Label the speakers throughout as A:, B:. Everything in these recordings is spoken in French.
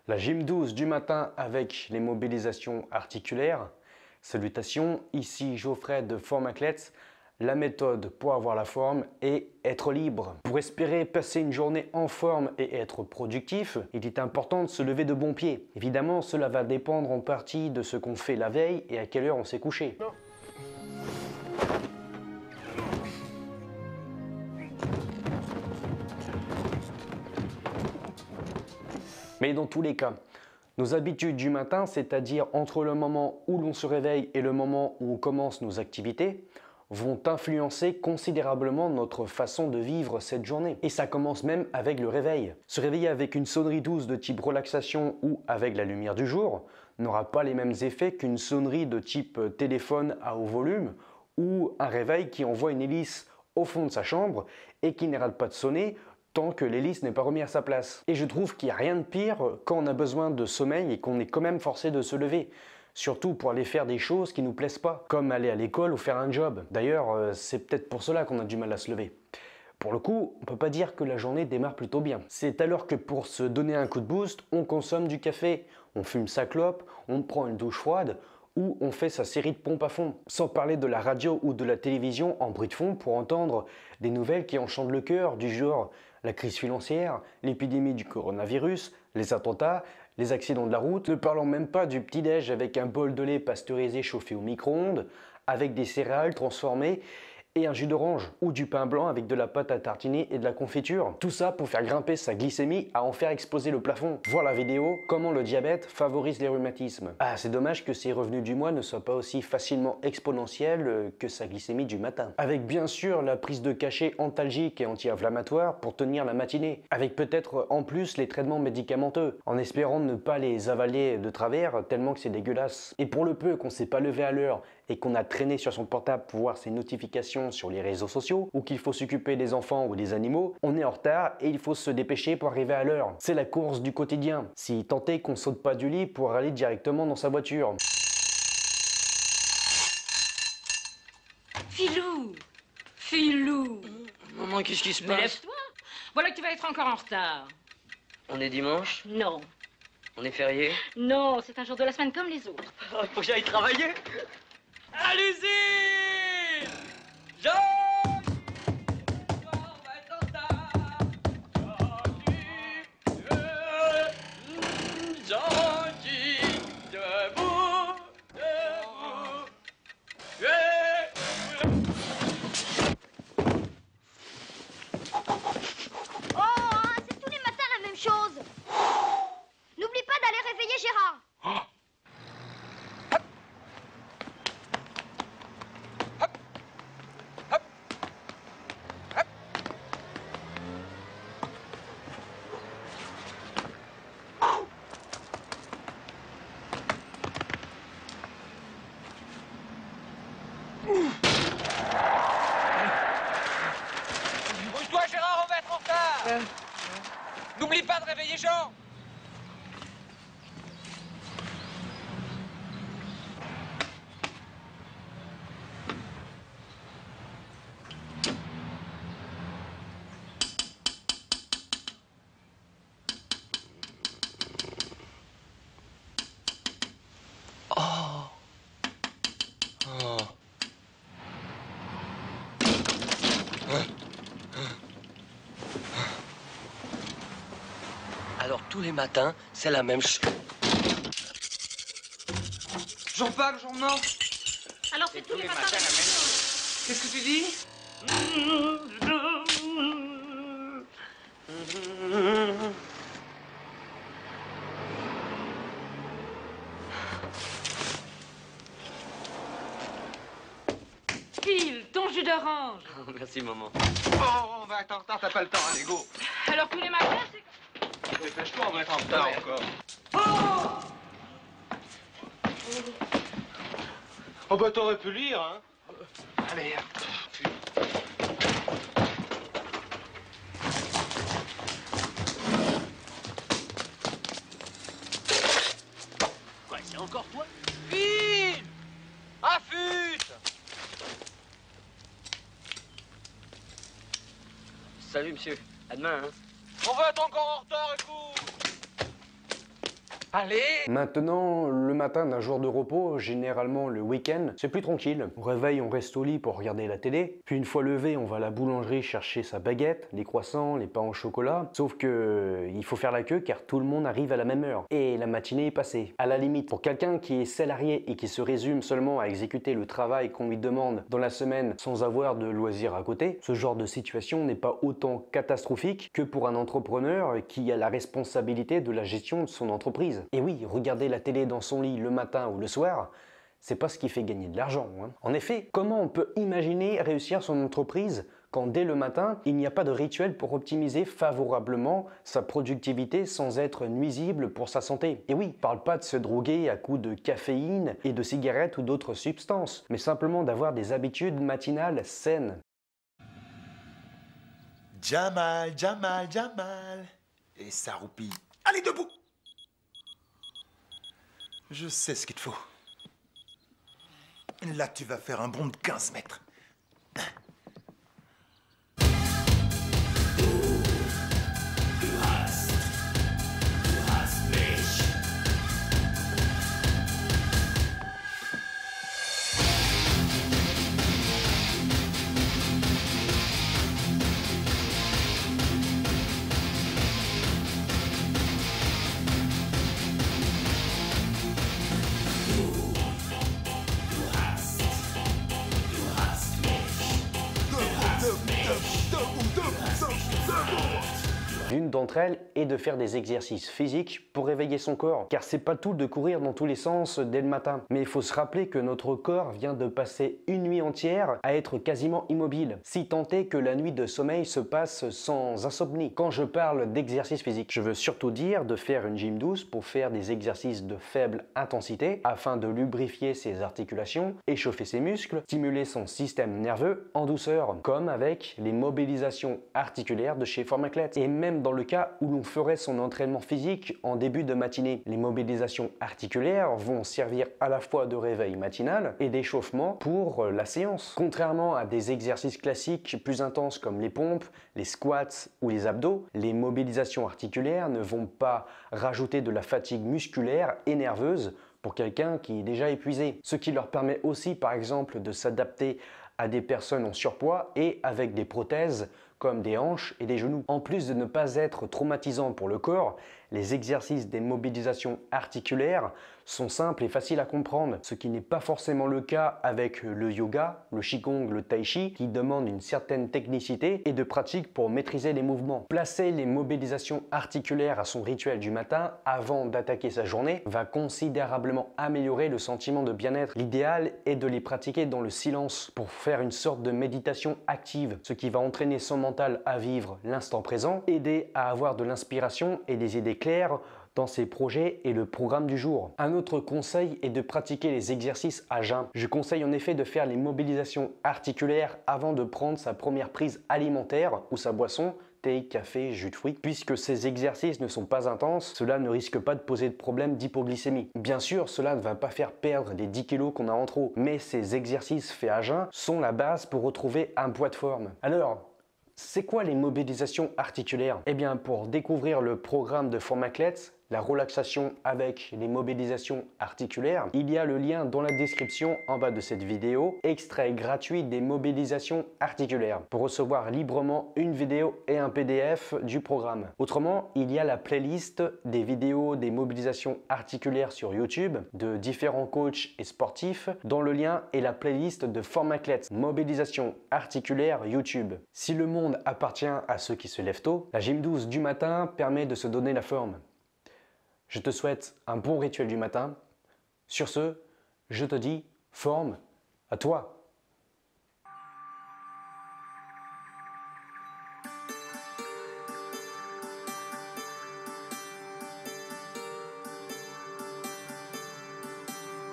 A: La gym douce du matin avec les mobilisations articulaires. Salutations, ici Geoffrey de Formathlètes. La méthode pour avoir la forme et être libre. Pour espérer passer une journée en forme et être productif, il est important de se lever de bon pied. Évidemment, cela va dépendre en partie de ce qu'on fait la veille et à quelle heure on s'est couché. Mais dans tous les cas, nos habitudes du matin, c'est-à-dire entre le moment où l'on se réveille et le moment où on commence nos activités, vont influencer considérablement notre façon de vivre cette journée. Et ça commence même avec le réveil. Se réveiller avec une sonnerie douce de type relaxation ou avec la lumière du jour n'aura pas les mêmes effets qu'une sonnerie de type téléphone à haut volume ou un réveil qui envoie une hélice au fond de sa chambre et qui n'arrête pas de sonner tant que l'hélice n'est pas remise à sa place. Et je trouve qu'il n'y a rien de pire quand on a besoin de sommeil et qu'on est quand même forcé de se lever. Surtout pour aller faire des choses qui nous plaisent pas, comme aller à l'école ou faire un job. D'ailleurs, c'est peut-être pour cela qu'on a du mal à se lever. Pour le coup, on peut pas dire que la journée démarre plutôt bien. C'est alors que pour se donner un coup de boost, on consomme du café, on fume sa clope, on prend une douche froide, ou on fait sa série de pompes à fond. Sans parler de la radio ou de la télévision en bruit de fond pour entendre des nouvelles qui enchantent le cœur, du genre la crise financière, l'épidémie du coronavirus, les attentats, les accidents de la route, ne parlons même pas du petit-déj avec un bol de lait pasteurisé chauffé au micro-ondes, avec des céréales transformées et un jus d'orange, ou du pain blanc avec de la pâte à tartiner et de la confiture. Tout ça pour faire grimper sa glycémie à en faire exploser le plafond. Voir la vidéo, comment le diabète favorise les rhumatismes. Ah, c'est dommage que ses revenus du mois ne soient pas aussi facilement exponentiels que sa glycémie du matin. Avec bien sûr la prise de cachets antalgiques et anti-inflammatoires pour tenir la matinée. Avec peut-être en plus les traitements médicamenteux, en espérant ne pas les avaler de travers tellement que c'est dégueulasse. Et pour le peu qu'on s'est pas levé à l'heure et qu'on a traîné sur son portable pour voir ses notifications sur les réseaux sociaux, ou qu'il faut s'occuper des enfants ou des animaux, on est en retard et il faut se dépêcher pour arriver à l'heure. C'est la course du quotidien. Si tant est qu'on saute pas du lit pour aller directement dans sa voiture.
B: Filou! Filou!
C: Maman, qu'est-ce qui se
B: Mais
C: passe?
B: lève-toi! Voilà que tu vas être encore en retard.
C: On est dimanche?
B: Non.
C: On est férié?
B: Non, c'est un jour de la semaine comme les autres.
C: Il faut que j'aille travailler. Allez-y! Jean!
D: Oh, hein, c'est tous les matins la même chose. N'oublie pas d'aller réveiller Gérard.
C: Bouge-toi, Gérard, on va être en retard. N'oublie pas de réveiller Jean. Alors tous les matins, c'est la même chose. Jean-Paul, Jean-Marc.
B: Alors c'est tous les matins la même chose.
C: Qu'est-ce que tu dis?
B: Phil, ton jus d'orange.
C: Merci, maman.
E: Oh, on va être en retard, t'as pas le temps, allez, go.
B: Alors tous les matins, c'est...
E: Dépêche-toi, on va être en retard encore. Oh bah t'aurais pu lire, hein. Allez,
C: Quoi, c'est encore toi? Phil! Affûte! Salut, monsieur. À demain, hein.
E: on va être encore en retard, écoute.
C: Allez!
A: Maintenant, le matin d'un jour de repos, généralement le week-end, c'est plus tranquille. Au réveil, on reste au lit pour regarder la télé. Puis une fois levé, on va à la boulangerie chercher sa baguette, les croissants, les pains au chocolat. Sauf que il faut faire la queue car tout le monde arrive à la même heure. Et la matinée est passée. À la limite, pour quelqu'un qui est salarié et qui se résume seulement à exécuter le travail qu'on lui demande dans la semaine sans avoir de loisirs à côté, ce genre de situation n'est pas autant catastrophique que pour un entrepreneur qui a la responsabilité de la gestion de son entreprise. Et oui, regarder la télé dans son lit le matin ou le soir, c'est pas ce qui fait gagner de l'argent, hein. En effet, comment on peut imaginer réussir son entreprise quand dès le matin, il n'y a pas de rituel pour optimiser favorablement sa productivité sans être nuisible pour sa santé? Et oui, parle pas de se droguer à coups de caféine et de cigarettes ou d'autres substances, mais simplement d'avoir des habitudes matinales saines.
F: Jamal, Jamal, Jamal. Et ça roupille. Allez, debout! Je sais ce qu'il te faut. Là, tu vas faire un bond de 15 mètres.
A: L'une d'entre elles est de faire des exercices physiques pour réveiller son corps, car c'est pas tout de courir dans tous les sens dès le matin. Mais il faut se rappeler que notre corps vient de passer une nuit entière à être quasiment immobile, si tant est que la nuit de sommeil se passe sans insomnie. Quand je parle d'exercice physique, je veux surtout dire de faire une gym douce pour faire des exercices de faible intensité afin de lubrifier ses articulations, échauffer ses muscles, stimuler son système nerveux en douceur, comme avec les mobilisations articulaires de chez Formaclet. Et même dans le cas où l'on ferait son entraînement physique en début de matinée, les mobilisations articulaires vont servir à la fois de réveil matinal et d'échauffement pour la séance. Contrairement à des exercices classiques plus intenses comme les pompes, les squats ou les abdos, les mobilisations articulaires ne vont pas rajouter de la fatigue musculaire et nerveuse pour quelqu'un qui est déjà épuisé. Ce qui leur permet aussi par exemple de s'adapter à des personnes en surpoids et avec des prothèses comme des hanches et des genoux. En plus de ne pas être traumatisants pour le corps, les exercices des mobilisations articulaires sont simples et faciles à comprendre, ce qui n'est pas forcément le cas avec le yoga, le qigong, le tai chi, qui demandent une certaine technicité et de pratique pour maîtriser les mouvements. Placer les mobilisations articulaires à son rituel du matin avant d'attaquer sa journée va considérablement améliorer le sentiment de bien-être. L'idéal est de les pratiquer dans le silence pour faire une sorte de méditation active, ce qui va entraîner son mental à vivre l'instant présent, aider à avoir de l'inspiration et des idées claires dans ses projets et le programme du jour. Un autre conseil est de pratiquer les exercices à jeun. Je conseille en effet de faire les mobilisations articulaires avant de prendre sa première prise alimentaire ou sa boisson, thé, café, jus de fruits. Puisque ces exercices ne sont pas intenses, cela ne risque pas de poser de problème d'hypoglycémie. Bien sûr, cela ne va pas faire perdre les 10 kilos qu'on a en trop, mais ces exercices faits à jeun sont la base pour retrouver un poids de forme. Alors, c'est quoi les mobilisations articulaires? Eh bien, pour découvrir le programme de Formaclet, la relaxation avec les mobilisations articulaires, il y a le lien dans la description en bas de cette vidéo, extrait gratuit des mobilisations articulaires, pour recevoir librement une vidéo et un PDF du programme. Autrement, il y a la playlist des vidéos des mobilisations articulaires sur YouTube de différents coachs et sportifs, dont le lien est la playlist de Formaclet, mobilisation articulaire YouTube. Si le monde appartient à ceux qui se lèvent tôt, la gym douce du matin permet de se donner la forme. Je te souhaite un bon rituel du matin. Sur ce, je te dis forme à toi.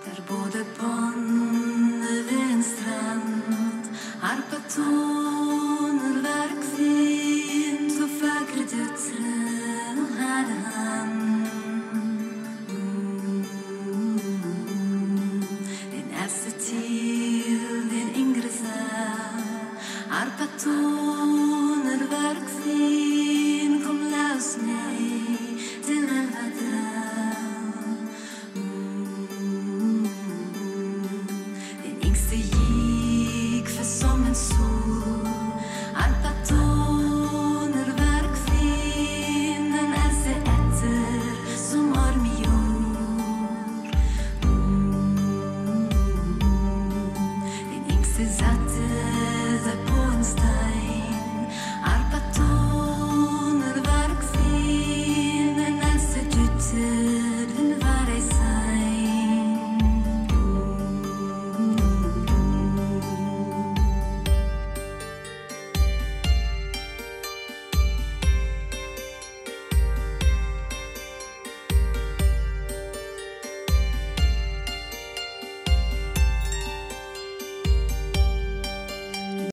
G: Där både bonn vid en strand, arpa